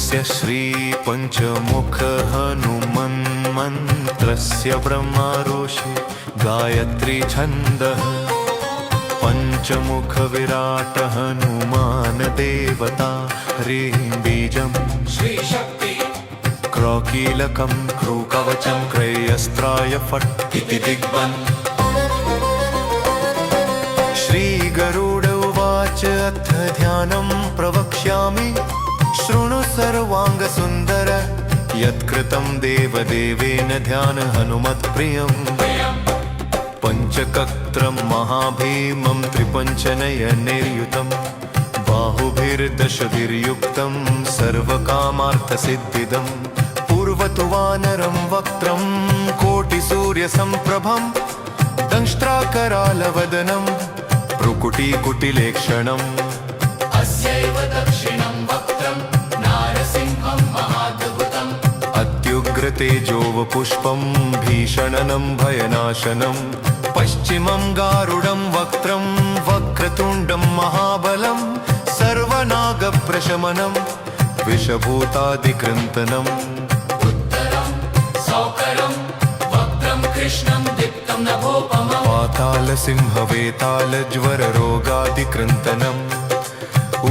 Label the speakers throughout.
Speaker 1: अस्य श्रीपञ्चमुख हनुमन्मन्त्रस्य ब्रह्मऋषि गायत्री छन्दः पञ्चमुख विराट हनुमान देवता ह्रीं बीजं
Speaker 2: श्रीशक्ति
Speaker 1: क्रौकीलकं क्रूकवचं क्रयस्त्राय फट् इति दिग्बन् श्रीगरुड उवाच अथ ध्यानं प्रवक्ष्यामि शृणु सर्वाङ्गसुन्दर यत्कृतं देवदेवेन ध्यान हनुमत्प्रियम् पञ्चकत्रं महाभीमं त्रिपञ्चनयनैर्युतं बाहुभिर्दशभिर्युक्तं सर्वकामार्थसिद्धिदं पूर्वतु वानरं वक्त्रं कोटिसूर्यसम्प्रभं दंष्ट्राकरालवदनं भ्रुकुटीकुटिलेक्षणम्
Speaker 2: अस्यैव दक्षिणं वक्त्रं नारसिंहं महाद्भुतम्
Speaker 1: अत्युग्रतेजोवपुष्पं भीषणनं भयनाशनं पश्चिमं गारुडं वक्त्रं वक्रतुण्डं महाबलं सर्वनागप्रशमनं विषभूतादिकृन्तनम्
Speaker 2: उत्तरं सौकरं वक्त्रं कृष्णं दीप्तं नभोपमम्
Speaker 1: पातालसिंहवेतालज्वररोगादिकृन्तनम्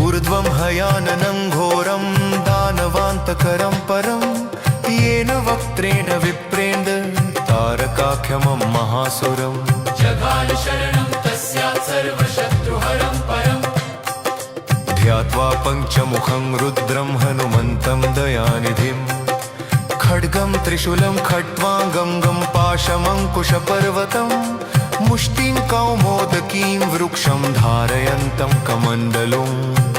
Speaker 1: ऊर्ध्वं हयाननं घोरं दानवान्तकरं परं येन वक्त्रेण विप्रेन्द्र तारकाख्यमं महासुरम्
Speaker 2: जघान शरणं तस्यात् सर्वशत्रुहरं परम्
Speaker 1: ध्यात्वा पञ्चमुखं रुद्रं हनुमन्तं दयानिधिं खड्गं त्रिशूलं खट्वाङ्गं गं पाशमङ्कुशपर्वतं मुष्टिं कौमोदकीं वृक्षं धारयन्तं कमण्डलुं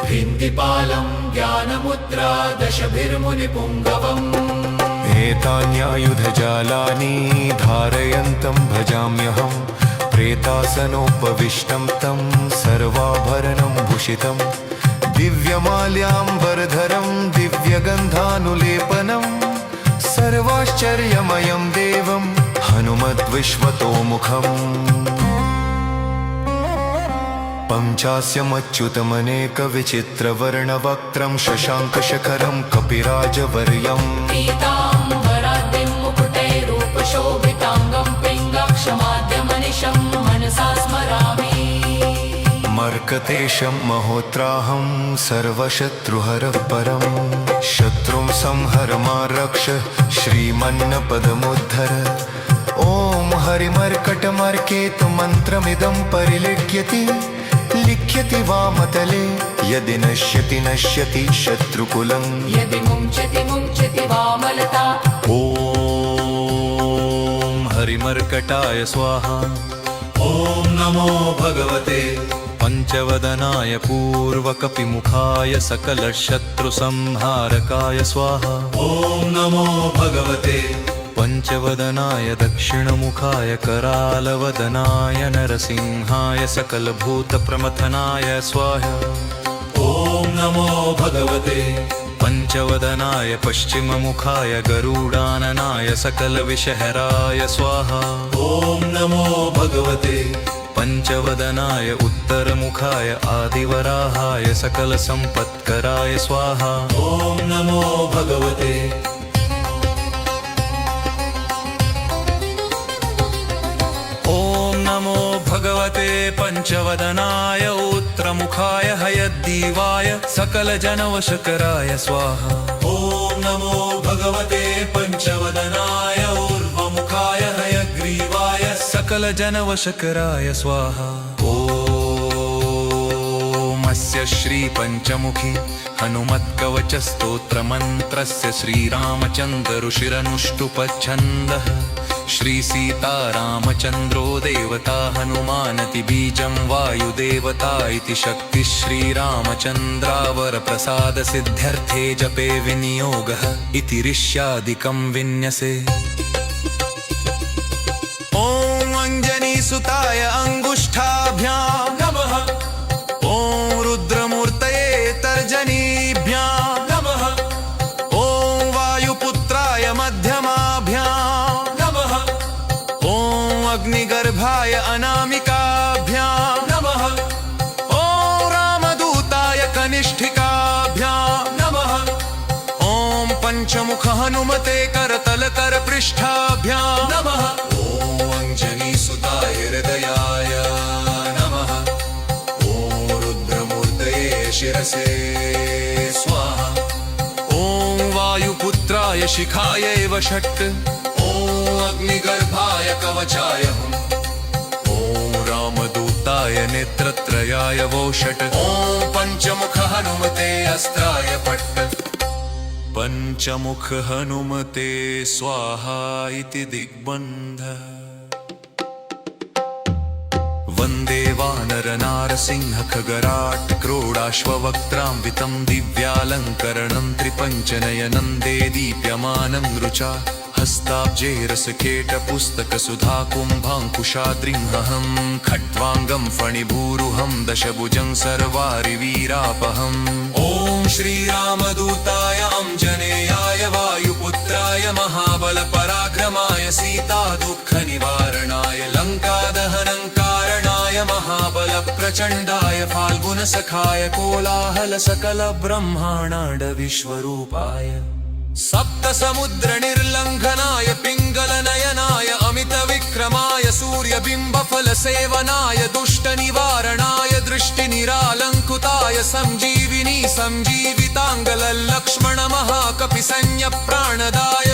Speaker 2: भिन्दिपालं ज्ञानमुद्रा दशभिर्मुनिपुङ्गवम्
Speaker 1: एतान्यायुधजालानि धारयन्तं भजाम्यहं प्रेतासनोपविष्टं तं सर्वाभरणं भूषितं दिव्यमाल्याम्बरधरं दिव्यगन्धानुलेपनं सर्वाश्चर्यमयं देवं हनुमद्विश्वतोमुखम् पञ्चास्यमच्युतमनेकविचित्रवर्णवक्त्रं शशाङ्कशखरं कपिराजवर्यम्
Speaker 2: पीताम्बराद्रिं मुकुटैरूपशोभिताङ्गं पिङ्गाक्षमाद्यमनिशं मनसा स्मरामि
Speaker 1: मर्कतेशं महोत्राहं सर्वशत्रुहरः परं शत्रुं संहर मा रक्ष श्रीमन्नपदमुद्धर ॐ हरिमर्कटमर्केतु मन्त्रमिदं परिलिख्यति लिख्यति वामतले यदि नश्यति नश्यति शत्रुकुलं
Speaker 2: यदि मुञ्चति मुञ्चति वामलता
Speaker 1: ॐ हरिमर्कटाय स्वाहा
Speaker 3: ॐ नमो भगवते
Speaker 1: पञ्चवदनाय पूर्वकपिमुखाय सकलशत्रुसंहारकाय स्वाहा
Speaker 3: ॐ नमो भगवते
Speaker 1: पञ्चवदनाय दक्षिणमुखाय करालवदनाय नरसिंहाय सकलभूतप्रमथनाय स्वाहा
Speaker 3: ॐ नमो भगवते
Speaker 1: पञ्चवदनाय पश्चिममुखाय गरुडाननाय सकलविषहराय स्वाहा
Speaker 3: ॐ नमो भगवते
Speaker 1: पञ्चवदनाय उत्तरमुखाय आदिवराहाय सकलसम्पत्कराय स्वाहा
Speaker 3: ॐ नमो भगवते
Speaker 1: ॐ नमो भगवते पञ्चवदनाय उत्तरमुखाय हयग्रीवाय सकलजनवशकराय स्वाहा
Speaker 3: ॐ नमो भगवते पञ्चवदनाय ऊर्ध्वमुखाय हयग्रीवाय
Speaker 1: सकलजनवशकराय स्वाहा ॐ अस्य श्रीपञ्चमुखी हनुमत्कवचस्तोत्रमन्त्रस्य श्रीरामचन्द्र ऋषिरनुष्टुप्छन्दः श्रीसीतारामचन्द्रो देवता हनुमानति बीजं वायुदेवता इति शक्तिः श्रीरामचन्द्रावरप्रसादसिद्ध्यर्थे जपे विनियोगः इति ऋष्यादिकं विन्यसे ॐ अञ्जनीसुताय अङ्गुष्ठाभ्यां
Speaker 3: नमः
Speaker 1: ॐ रुद्रमूर्तये तर्जनीभ्यां
Speaker 3: नमः
Speaker 1: ॐ वायुपुत्राय मध्यमाभ्यां
Speaker 3: नमः
Speaker 1: ॐ अग्निगर्भाय अनामिकाभ्यां
Speaker 3: नमः
Speaker 1: ॐ रामदूताय कनिष्ठिकाभ्यां
Speaker 3: नमः
Speaker 1: ॐ शिखाय एव षट्
Speaker 3: ॐ अग्निगर्भाय कवचाय हुम्
Speaker 1: ॐ रामदूताय नेत्रत्रयाय वो षट्
Speaker 3: ॐ पञ्चमुख हनुमते अस्त्राय फट्
Speaker 1: पञ्चमुख हनुमते स्वाहा इति दिग्बन्ध वन्दे वानरनारसिंह खगराट् क्रोडाश्ववक्त्रान्वितं दिव्यालङ्करणं त्रिपञ्चनयनं दे दीप्यमानं रुचा हस्ताब्जेरसकेटपुस्तकसुधाकुम्भाङ्कुशाद्रिंहं खट्वाङ्गं फणिभूरुहं दशभुजं सर्वारिवीरापहम्
Speaker 3: ॐ श्रीरामदूताय अंजनेयाय वायुपुत्राय महाबलपराक्रमाय सीतादुःखनिवारणाय लङ्कादहनङ्कारणाय महाबलप्रचण्डाय फाल्गुनसखाय कोलाहलसकलब्रह्माण्ड विश्वरूपाय
Speaker 1: सप्तसमुद्रनिर्लङ्घनाय पिङ्गलनयनाय अमितविक्रमाय सूर्यबिम्बफलसेवनाय दुष्टनिवारणाय दृष्टिनिरालङ्कृताय सञ्जीविनी सञ्जीविताङ्गलक्ष्मणमहाकपिसैन्यप्राणदाय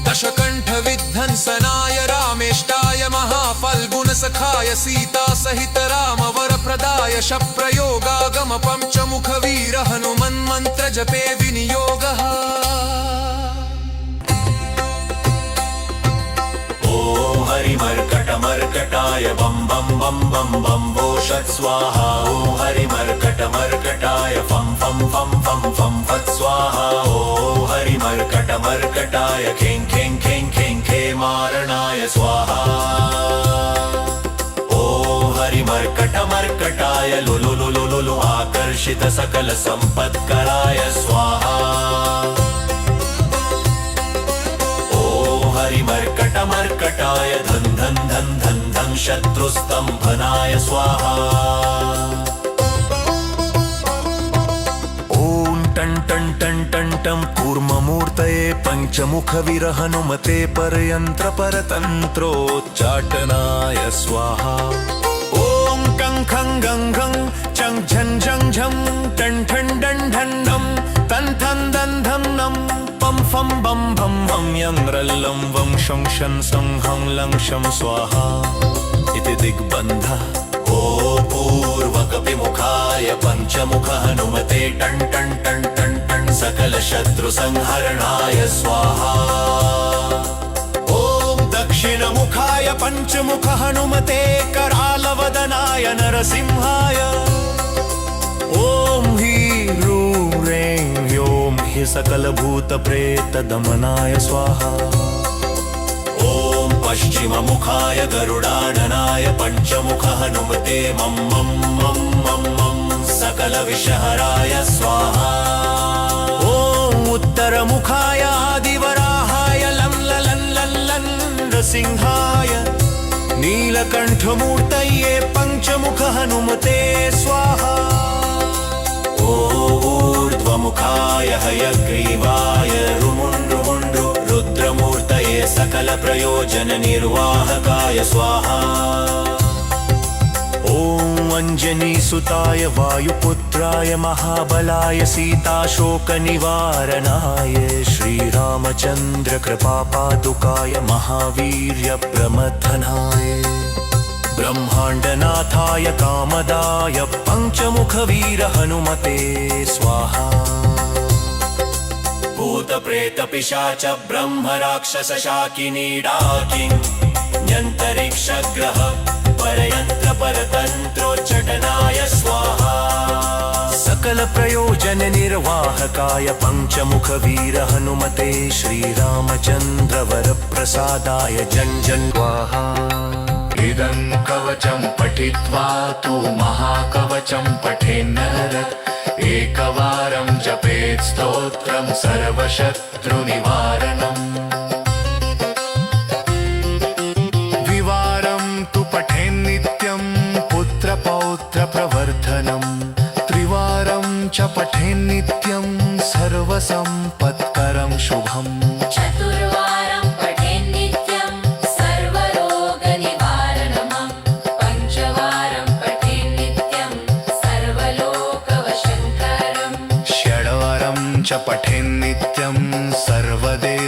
Speaker 1: दशकण्ठविध्वंसनाय रामेष्टाय महाफल्गुनसखाय सीतासहित रामवरप्रदाय शप्रयोगागम पञ्चमुखवीर हनुमन्मन्त्रजपे विनियोगः
Speaker 3: हरिमर्कटमर्कटाय बं बं बं बं बं वोषत् स्वाहा ॐ हरिमर्कटमर्कटाय फं फं फं फं फं फत् स्वाहा ॐ हरिमर्कटमर्कटाय खें खें खें खें खे मारणाय स्वाहा ॐ हरिमर्कटमर्कटाय लुलु लुलु लुलु आकर्षित सकल सम्पत्कराय स्वाहा हरिमर्कटमर्कटाय धन धन धन धन धन शत्रुस्तंभनाय स्वाहा
Speaker 1: ॐ टं टं टं टं टं कूर्ममूर्तये पञ्चमुखवीर हनुमते परयन्त्रपरतन्त्रोच्चाटनाय स्वाहा ॐ कं खं गं खं चं झं झं झं टं ठं डं ढं ढं तं थं दं धं नं पं फं बं भं भं यं रल्लं वं शं शन सं हं लं शं स्वाहा इति दिग्बन्धः
Speaker 3: ॐ पूर्वकपिमुखाय पञ्चमुख हनुमते टं टं टं टं टं सकल शत्रु संहरणाय स्वाहा
Speaker 1: ॐ दक्षिणमुखाय पञ्चमुख हनुमते करालवदनाय नरसिंहाय ॐ ह्रीं ह्रें ह्यों हि सकलभूतप्रेतदमनाय स्वाहा
Speaker 3: ॐ पश्चिममुखाय गरुडाननाय पञ्चमुख हनुमते मं मं मं मं मं सकलविषहराय स्वाहा
Speaker 1: ॐ उत्तरमुखाय आदिवराहाय लं ललं लं लं नृसिंहाय नीलकण्ठमूर्तये पञ्चमुख हनुमते स्वाहा
Speaker 3: ऊर्ध्वमुखाय हयग्रीवाय रुमुण्ड्रुमुण्ड्रु रुद्रमूर्तये सकलप्रयोजननिर्वाहकाय स्वाहा
Speaker 1: ॐ अञ्जनीसुताय वायुपुत्राय महाबलाय सीताशोकनिवारणाय श्रीरामचन्द्रकृपापादुकाय महावीर्यप्रमथनाय ब्रह्माण्डनाथाय कामदाय पञ्चमुखवीर हनुमते स्वाहा
Speaker 3: भूतप्रेतपिशाच ब्रह्मराक्षस शाकिनी डाकिन्यन्तरिक्षग्रह परयन्त्रपरतन्त्रोच्चटनाय स्वाहा
Speaker 1: सकलप्रयोजननिर्वाहकाय पञ्चमुखवीर हनुमते श्रीरामचन्द्रवरप्रसादाय जं जं स्वाहा
Speaker 4: इदं कवचं पठित्वा तु महाकवचं पठेन्नर एकवारं जपेत् स्तोत्रं सर्वशत्रुनिवारणम्
Speaker 1: द्विवारं तु पठेन्नित्यं पुत्रपौत्रप्रवर्धनं त्रिवारं च पठेन्नित्यं सर्वसम्पत्करं शुभम्
Speaker 5: चतुर्वारं पठेन्नित्यं सर्वरोगनिवारणम् पञ्चवारं पठेन्नित्यं सर्वलोकवशङ्करम्
Speaker 1: षड्वारं च पठेन्नित्यं सर्वदेव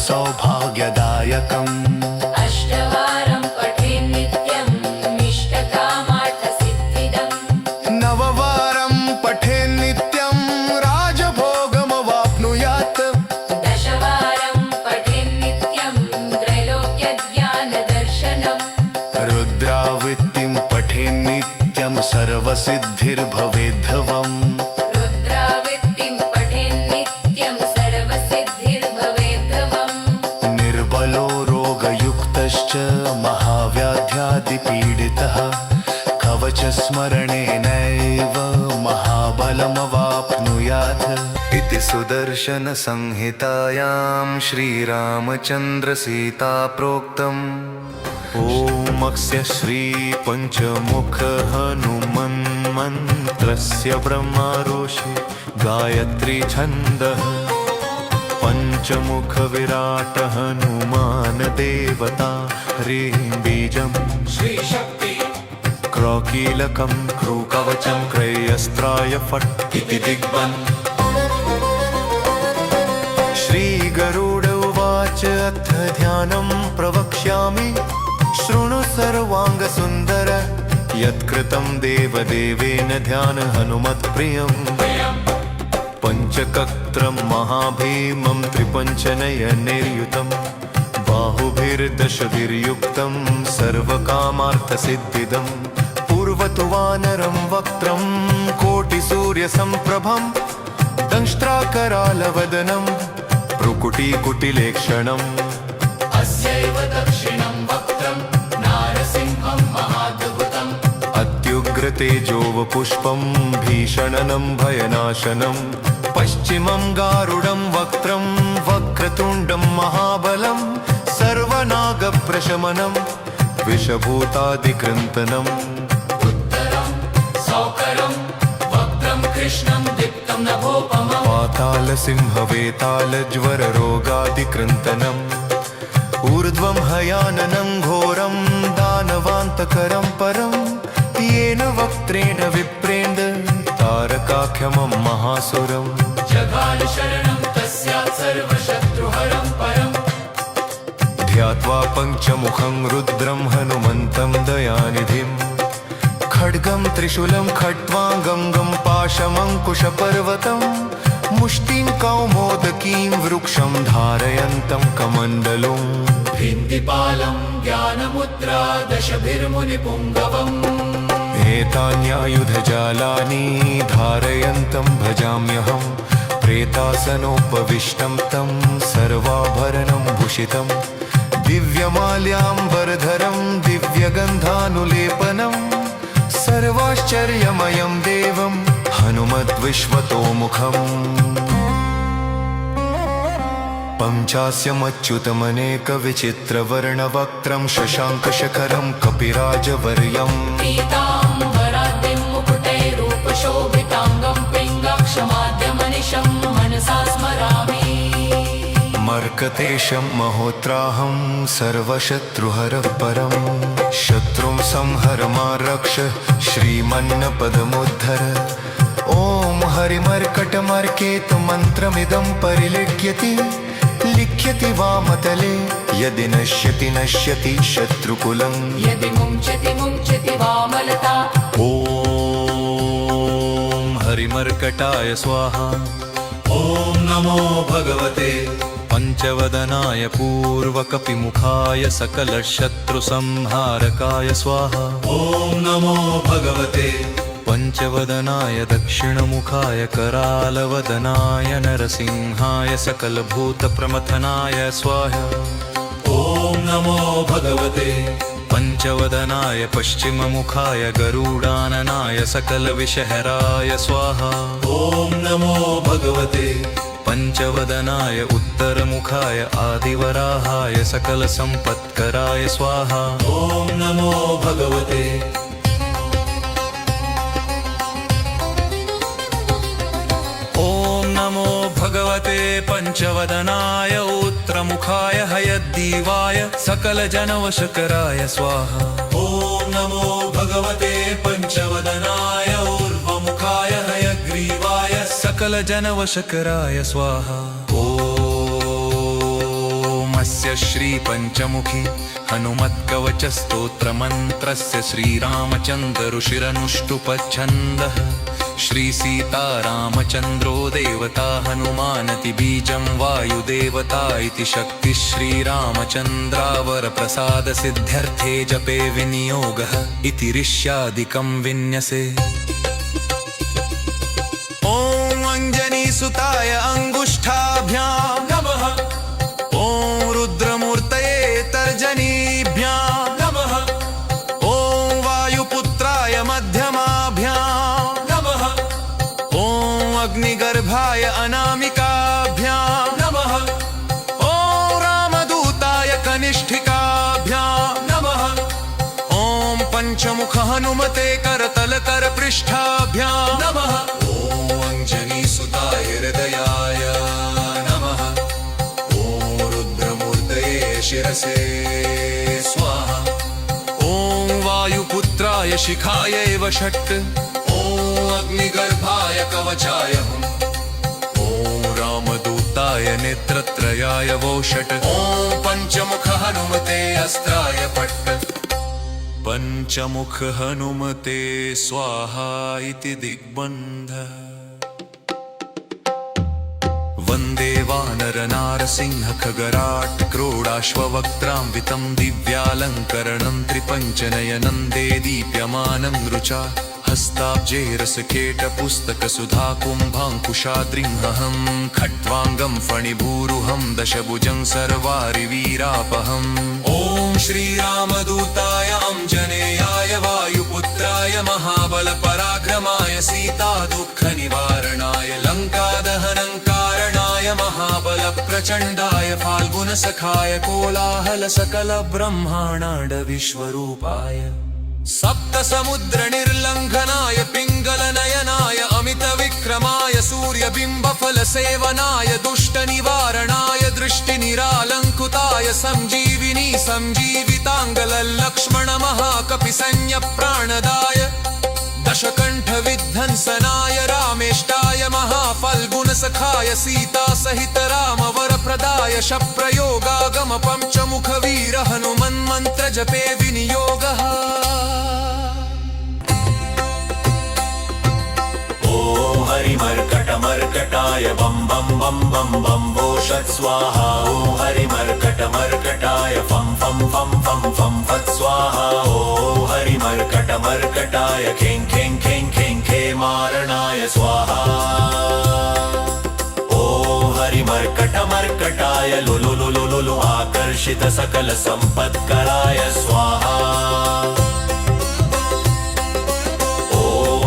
Speaker 1: सौभाग्यदायकम्
Speaker 5: अष्टवारं पठेन्नित्यम् इष्टकामार्थसिद्धिदम्
Speaker 1: नववारं पठेन्नित्यं राजभोगमवाप्नुयात्
Speaker 5: दशवारं पठेन्नित्यं त्रैलोक्यज्ञानदर्शनम्
Speaker 1: रुद्रावृत्तिं पठेन्नित्यं सर्वसिद्धिर्भवेद्धवम्
Speaker 5: रुद्रावृत्तिं पठेन्नित्यं सर्वसिद्धिर्भवेद्धवम्
Speaker 1: निर्बलो रोगयुक्तश्च महाव्याध्यादिपीडितः कवचस्मरणेनैव महाबलमवाप्नुयात् इति सुदर्शनसंहितायां श्रीरामचन्द्रसीता प्रोक्तम् ॐ श्रीपञ्चमुख हनुमन्मन्त्रस्य ब्रह्मारोषे गायत्री छन्दः पञ्चमुख विराट हनुमान देवता ह्रीं बीजम्
Speaker 2: श्रीशक्ति
Speaker 1: क्रौकीलकं क्रूकवचं क्रयस्त्राय फट् इति दिग्बन् श्रीगरुड उवाच अथ ध्यानं प्रवक्ष्यामि शृणु सर्वाङ्गसुन्दर यत्कृतं देवदेवेन ध्यान हनुमत्प्रियम् पञ्चकत्रं महाभीमं त्रिपञ्चनयनैर्युतं बाहुभिर्दशभिर्युक्तं सर्वकामार्थसिद्धिदं पूर्वतु वानरं वक्त्रं कोटिसूर्यसम्प्रभं दंष्ट्राकरालवदनं भ्रुकुटीकुटिलेक्षणम्
Speaker 2: अस्यैव दक्षिणं वक्त्रं नारसिंहं महाद्भुतम्
Speaker 1: अत्युग्रतेजोवपुष्पं भीषणनं भयनाशनं पश्चिमं गारुडं वक्त्रं वक्रतुण्डं महाबलं सर्वनागप्रशमनं विषभूतादिकृन्तनम्
Speaker 2: उत्तरं सौकरं वक्त्रं कृष्णं दीप्तं नभोपमम्
Speaker 1: पातालसिंहवेतालज्वररोगादिकृन्तनम् ऊर्ध्वं हयाननं घोरं दानवान्तकरं परं येन वक्त्रेण विप्रेण्ड तारकाख्यमं महासुरम्
Speaker 2: जगानुशरणं तस्यात् सर्वशत्रुहरं परम्
Speaker 1: ध्यात्वा पञ्चमुखं रुद्रं हनुमन्तं दयानिधिं खड्गं त्रिशूलं खट्वाङ्गं पाशमङ्कुशपर्वतं मुष्टिं कौमोदकीं वृक्षं धारयन्तं कमण्डलुम्
Speaker 2: भिन्दिपालं ज्ञानमुद्रा दशभिर्मुनिपुङ्गवम्
Speaker 1: एतान्यायुधजालानि धारयन्तं भजाम्यहं प्रेतासनोपविष्टं तं सर्वाभरणं भूषितं दिव्यमाल्याम्बरधरं दिव्यगन्धानुलेपनं सर्वाश्चर्यमयं देवं हनुमद्विश्वतोमुखम् पञ्चास्यमच्युतमनेकविचित्रवर्णवक्त्रं शशाङ्कशखरं कपिराजवर्यम्
Speaker 2: पीताम्बराद्रिं मुकुटैरूपशोभिताङ्गं पिङ्गाक्षमाद्यमनिशं मनसा स्मरामि
Speaker 1: मर्कतेशं महोत्राहं सर्वशत्रुहरः परं शत्रुं संहर मा रक्ष श्रीमन्नपदमुद्धर ॐ हरिमर्कटमर्केतुमन्त्रमिदं परिलिख्यति लिख्यति वामतले यदि नश्यति नश्यति शत्रुकुलम्
Speaker 2: यदि मुञ्चति मुञ्चति वामलता
Speaker 1: ॐ हरिमर्कटाय स्वाहा
Speaker 3: ॐ नमो भगवते
Speaker 1: पञ्चवदनाय पूर्वकपिमुखाय सकलशत्रुसंहारकाय स्वाहा
Speaker 3: ॐ नमो भगवते
Speaker 1: पञ्चवदनाय दक्षिणमुखाय करालवदनाय नरसिंहाय सकलभूतप्रमथनाय स्वाहा
Speaker 3: ॐ नमो भगवते
Speaker 1: पञ्चवदनाय पश्चिममुखाय गरुडाननाय सकलविषहराय स्वाहा
Speaker 3: ॐ नमो भगवते
Speaker 1: पञ्चवदनाय उत्तरमुखाय आदिवराहाय सकलसम्पत्कराय स्वाहा
Speaker 3: ॐ नमो भगवते
Speaker 1: ॐ नमो भगवते पञ्चवदनाय उत्तरमुखाय हयग्रीवाय सकलजनवशकराय स्वाहा
Speaker 3: ॐ नमो भगवते पञ्चवदनाय ऊर्ध्वमुखाय हयग्रीवाय
Speaker 1: सकलजनवशकराय स्वाहा ॐ स्वाहास्य श्रीपञ्चमुखी हनुमत्कवचस्तोत्रमन्त्रस्य श्रीरामचन्द्र ऋषिरनुष्टुपच्छन्दः श्रीसीतारामचन्द्रो देवता हनुमानति बीजं वायुदेवता इति शक्तिः श्रीरामचन्द्रावरप्रसादसिद्ध्यर्थे जपे विनियोगः इति ऋष्यादिकं विन्यसे। ॐ अञ्जनीसुताय अङ्गुष्ठाभ्यां
Speaker 3: नमः
Speaker 1: ॐ रुद्रमूर्तये तर्जनीभ्यां
Speaker 3: नमः
Speaker 1: ॐ वायुपुत्राय मध्यमाभ्यां
Speaker 3: नमः
Speaker 1: ॐ अग्निगर्भाय अनामिकाभ्यां
Speaker 3: नमः
Speaker 1: ॐ रामदूताय कनिष्ठिकाभ्यां
Speaker 3: नमः
Speaker 1: ॐ पञ्चमुख हनुमते करतलकरपृष्ठाभ्यां
Speaker 3: नमः
Speaker 1: ॐ अञ्जनीसुताय हृदयाय नमः ॐ रुद्रमूर्तये शिरसे स्वाहा ॐ वायुपुत्राय शिखायैव षट् ॐ अग्निगर्भाय कवचाय हुम् ॐ रामदूताय नेत्रत्रयाय वो षट् ॐ पञ्चमुख हनुमते अस्त्राय पट्ट पञ्चमुख हनुमते स्वाहा इति दिग्बन्धः। वन्दे वानरनारसिंह खगराट् क्रोडाश्ववक्त्रान्वितं दिव्यालङ्करणं त्रिपञ्चनयनं दे दीप्यमानं रुचा हस्ताब्जे रसकेटपुस्तकसुधाकुम्भाङ्कुशाद्रिंहं खट्वाङ्गं फणिभूरुहं दशभुजं सर्वारिवीरापहम् ॐ श्रीरामदूताय अञ्जनेयाय वायुपुत्राय महाबलपराक्रमाय सीतादुःखनिवारणाय लङ्कादहनङ्कारणाय महाबलप्रचण्डाय फाल्गुनसखाय कोलाहलसकलब्रह्माण्डविश्वरूपाय सप्तसमुद्रनिर्लङ्घनाय पिङ्गलनयनाय अमितविक्रमाय सूर्यबिम्बफलसेवनाय दुष्टनिवारणाय दृष्टिनिरालङ्कृताय सञ्जीविनी सञ्जीविताङ्गलक्ष्मण महाकपिसंज्ञप्राणदाय दशकण्ठविध्वंसनाय रामेष्टाय महाफल्गुनसखाय सीतासहित रामवरप्रदाय शप्रयोगागम पञ्चमुखवीर हनुमन्मन्त्रजपे विनियोगः।
Speaker 3: ॐ हरिमर्कटमर्कटाय बं बं बं बं बं वोषत् स्वाहा ॐ हरिमर्कटमर्कटाय फं फं फं फं फं फत् स्वाहा ॐ हरिमर्कटमर्कटाय खें खें खें खें खे मारणाय स्वाहा ॐ हरिमर्कटमर्कटाय लुलु लुलु लुलु आकर्षित सकल सम्पत्कराय स्वाहा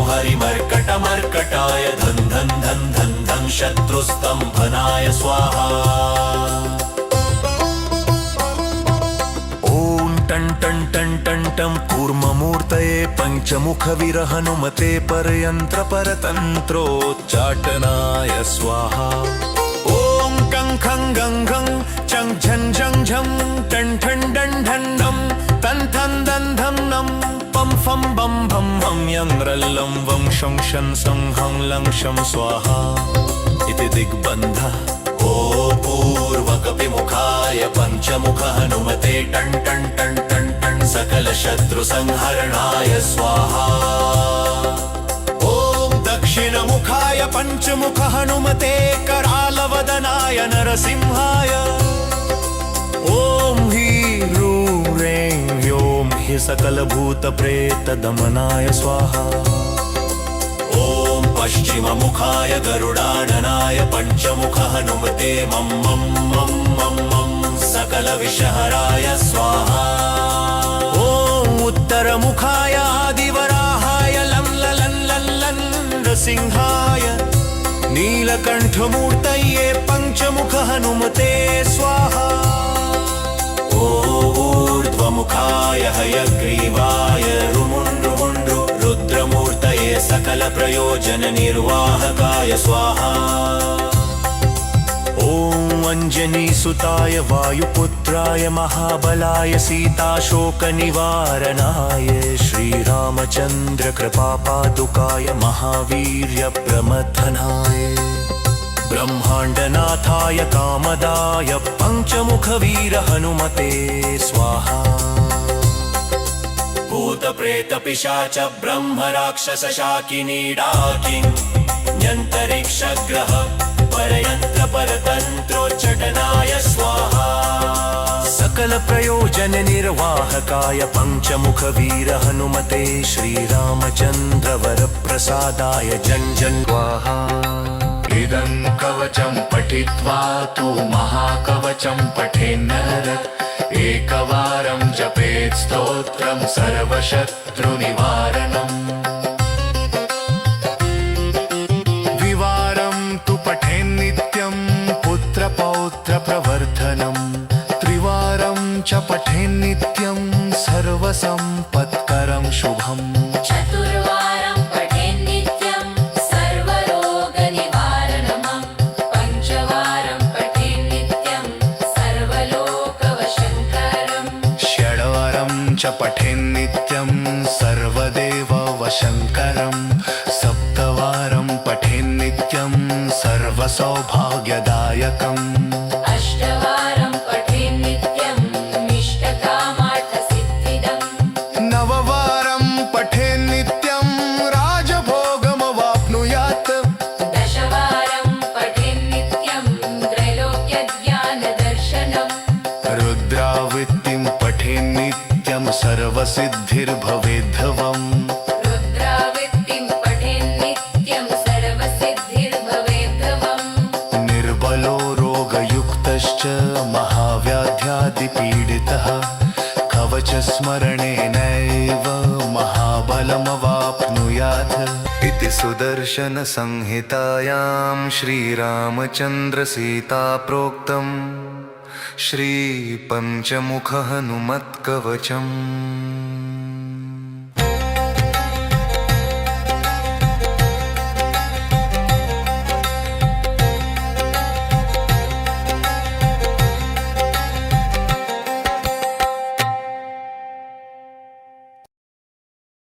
Speaker 3: हरिमर्कटमर्कटाय धन धन धन धन धन शत्रुस्तम्भनाय स्वाहा
Speaker 1: ॐ टन् टन् टन् टन् टं कूर्ममूर्तये पञ्चमुखवीर हनुमते परयन्त्रपरतन्त्रोच्चाटनाय स्वाहा ॐ कं खं गं घं चं झं झं झं टन् ठन् डन् ढन् नं तन् थन् दन् धं नं पं फं बं भं भं यं रल्लं वं शं शन सं हं लं शं स्वाहा इति दिग्बन्धः।
Speaker 3: ॐ पूर्वकपिमुखाय पञ्चमुख हनुमते टन् टन् टन् टन् टन् सकलशत्रुसंहरणाय स्वाहा
Speaker 1: ॐ दक्षिणमुखाय पञ्चमुख हनुमते करालवदनाय नरसिंहाय ॐ ह्रीं ह्रें ह्यों हि सकलभूतप्रेतदमनाय स्वाहा
Speaker 3: ॐ पश्चिममुखाय गरुडाननाय पञ्चमुख हनुमते मं मं मं मं मं सकलविषहराय स्वाहा
Speaker 1: ॐ उत्तरमुखाय आदिवराहाय लं ललं लं लं नृसिंहाय नीलकण्ठमूर्तये पञ्चमुख हनुमते स्वाहा
Speaker 3: ऊर्ध्वमुखाय हयग्रीवाय रुमुण्ड्रुमुण्ड्रु रुद्रमूर्तये सकलप्रयोजननिर्वाहकाय स्वाहा
Speaker 1: ॐ अञ्जनीसुताय वायुपुत्राय महाबलाय सीताशोकनिवारणाय श्रीरामचन्द्र कृपापादुकाय महावीर्यप्रमथनाय ब्रह्माण्डनाथाय कामदाय पञ्चमुखवीर हनुमते स्वाहा भूतप्रेतपिशाच ब्रह्म राक्षस शाकिनी डाकिन्यन्तरिक्षग्रह परयन्त्र परतन्त्रोच्चाटनाय स्वाहा सकल प्रयोजन निर्वाहकाय पञ्चमुखवीर हनुमते श्रीरामचन्द्र वरप्रसादाय जन जन स्वाहा
Speaker 4: इदं कवचं पठित्वा तु महाकवचं पठेन्नर एकवारं जपेत् स्तोत्रं सर्वशत्रुनिवारणम् द्विवारं तु पठेन्नित्यं पुत्रपौत्रप्रवर्धनम् त्रिवारं च पठेन्नित्यं सर्वसम्पत्करं शुभम्
Speaker 5: चतुर्वारं पठेन्नित्यं सर्वरोगनिवारणमम् पञ्चवारं पठेन्नित्यं सर्वलोकवशङ्करम्
Speaker 4: षड्वारं च पठेन्नित्यं सर्वदेववशङ्करम् सप्तवारं पठेन्नित्यं सर्वसौभाग्यदायकम्
Speaker 5: अष्टवारं पठेन्नित्यं इष्टकामार्थसिद्धिदम्
Speaker 4: नववारं पठेन्नित्यं राजभोगमवाप्नुयात्
Speaker 5: दशवारं पठेन्नित्यं त्रैलोक्यज्ञानदर्शनम्
Speaker 4: रुद्रावृत्तिं पठेन्नित्यं सर्वसिद्धिर्भवेद्धवम्
Speaker 5: रुद्रावृत्तिं पठेन्नित्यं सर्वसिद्धिर्भवेद्धवम्
Speaker 4: निर्बलो रोगयुक्तश्च महाव्याध्यादिपीडितः कवचस्मरणेनैव महाबलमवाप्नुयात् इति सुदर्शनसंहितायां श्रीरामचन्द्रसीताप्रोक्तम् श्रीपञ्चमुखहनुमत्कवचम्